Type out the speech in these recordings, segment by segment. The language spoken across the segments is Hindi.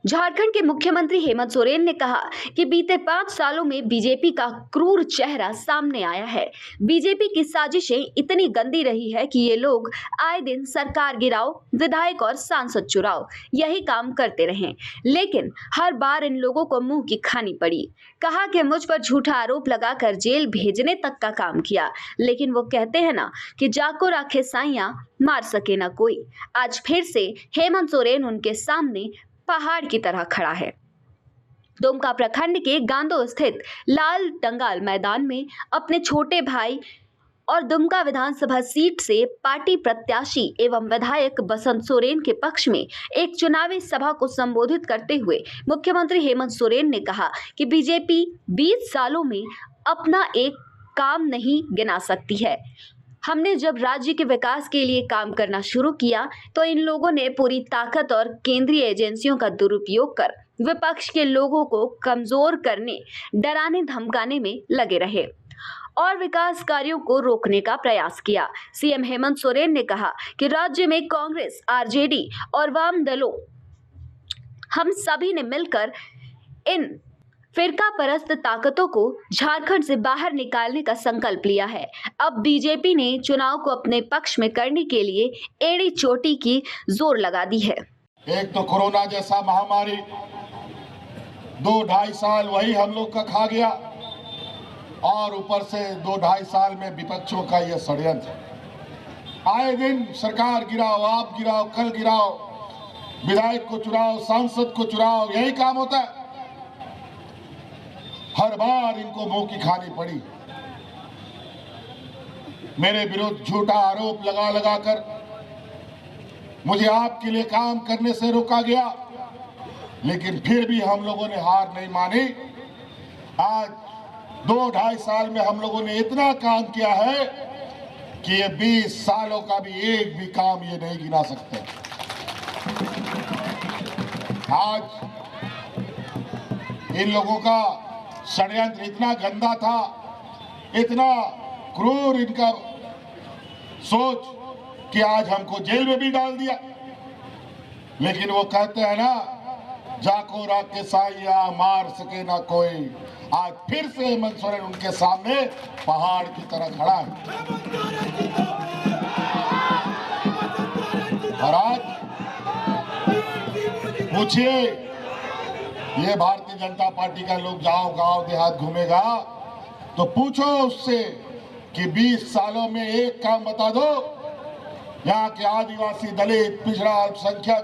झारखंड के मुख्यमंत्री हेमंत सोरेन ने कहा कि बीते 5 सालों में बीजेपी का क्रूर चेहरा सामने आया है। बीजेपी की साजिशें इतनी गंदी रही है कि ये लोग आए दिन सरकार गिराओ, विधायक और सांसद चुराओ, यही काम करते रहे, लेकिन हर बार इन लोगों को मुंह की खानी पड़ी। कहा कि मुझ पर झूठा आरोप लगाकर जेल भेजने तक का काम किया, लेकिन वो कहते हैं ना कि जाको राखे साइयां, मार सके ना कोई। आज फिर से हेमंत सोरेन उनके सामने पहाड़ की तरह खड़ा है। दुमका प्रखंड के गांदो स्थित लाल टंगाल मैदान में अपने छोटे भाई और दुमका विधानसभा सीट से पार्टी प्रत्याशी एवं विधायक बसंत सोरेन के पक्ष में एक चुनावी सभा को संबोधित करते हुए मुख्यमंत्री हेमंत सोरेन ने कहा कि बीजेपी 20 सालों में अपना एक काम नहीं गिना सकती है। हमने जब राज्य के विकास के लिए काम करना शुरू किया तो इन लोगों ने पूरी ताकत और केंद्रीय एजेंसियों का दुरुपयोग कर विपक्ष के लोगों को कमजोर करने, डराने धमकाने में लगे रहे और विकास कार्यों को रोकने का प्रयास किया। सीएम हेमंत सोरेन ने कहा कि राज्य में कांग्रेस, आरजेडी और वाम दलों हम सभी ने मिलकर इन फिरका परस्त ताकतों को झारखंड से बाहर निकालने का संकल्प लिया है। अब बीजेपी ने चुनाव को अपने पक्ष में करने के लिए एड़ी चोटी की जोर लगा दी है। एक तो कोरोना जैसा महामारी 2-2.5 साल वही हम लोग का खा गया और ऊपर से 2-2.5 साल में विपक्षों का यह षड्यंत्र। आए दिन सरकार गिराओ, आप गिराओ, कल गिराओ, विधायक को चुराओ, सांसद को चुराओ, यही काम होता है। हर बार इनको मुंह की खानी पड़ी। मेरे विरुद्ध झूठा आरोप लगा कर मुझे आपके लिए काम करने से रोका गया, लेकिन फिर भी हम लोगों ने हार नहीं मानी। आज 2-2.5 साल में हम लोगों ने इतना काम किया है कि ये 20 सालों का भी एक भी काम ये नहीं गिना सकते। आज इन लोगों का षड्यंत्र इतना गंदा था, इतना क्रूर इनका सोच कि आज हमको जेल में भी डाल दिया। लेकिन वो कहते हैं ना, जाको राख के साइया, मार सके ना कोई। आज फिर से हेमंत सोरेन उनके सामने पहाड़ की तरह खड़ा है। और आज पूछिए, ये भारतीय जनता पार्टी का लोग जाओ गांव देहात घूमेगा तो पूछो उससे कि 20 सालों में एक काम बता दो, यहाँ के आदिवासी, दलित, पिछड़ा, अल्पसंख्यक,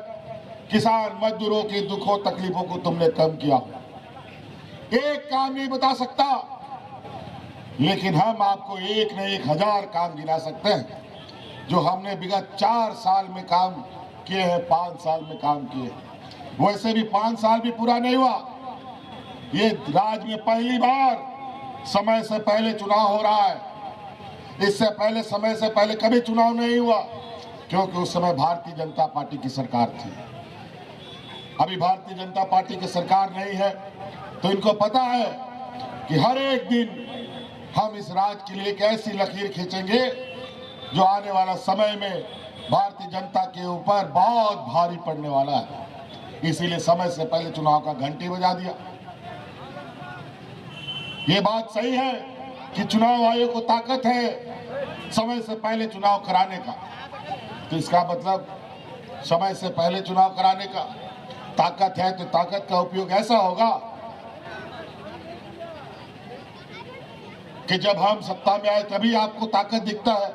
किसान, मजदूरों के दुखों तकलीफों को तुमने कम किया। एक काम नहीं बता सकता, लेकिन हम आपको एक न एक हजार काम गिना सकते हैं जो हमने विगत 4 साल में काम किए हैं, 5 साल में काम किए। वैसे भी 5 साल भी पूरा नहीं हुआ। ये राज्य में पहली बार समय से पहले चुनाव हो रहा है। इससे पहले समय से पहले कभी चुनाव नहीं हुआ, क्योंकि उस समय भारतीय जनता पार्टी की सरकार थी। अभी भारतीय जनता पार्टी की सरकार नहीं है, तो इनको पता है कि हर एक दिन हम इस राज्य के लिए एक ऐसी लकीर खींचेंगे जो आने वाला समय में भारतीय जनता के ऊपर बहुत भारी पड़ने वाला है। इसीलिए समय से पहले चुनाव का घंटी बजा दिया। ये बात सही है कि चुनाव आयोग को ताकत है समय से पहले चुनाव कराने का, तो इसका मतलब समय से पहले चुनाव कराने का ताकत है, तो ताकत का उपयोग ऐसा होगा कि जब हम सत्ता में आए तभी आपको ताकत दिखता है।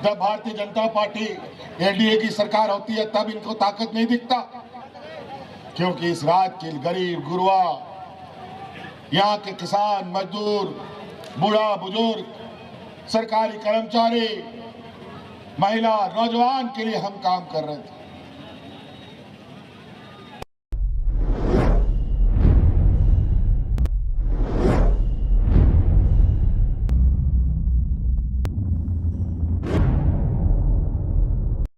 जब भारतीय जनता पार्टी एनडीए की सरकार होती है तब इनको ताकत नहीं दिखता, क्योंकि इस राज्य के गरीब गुरबा, यहाँ के किसान, मजदूर, बूढ़ा बुजुर्ग, सरकारी कर्मचारी, महिला, नौजवान के लिए हम काम कर रहे थे।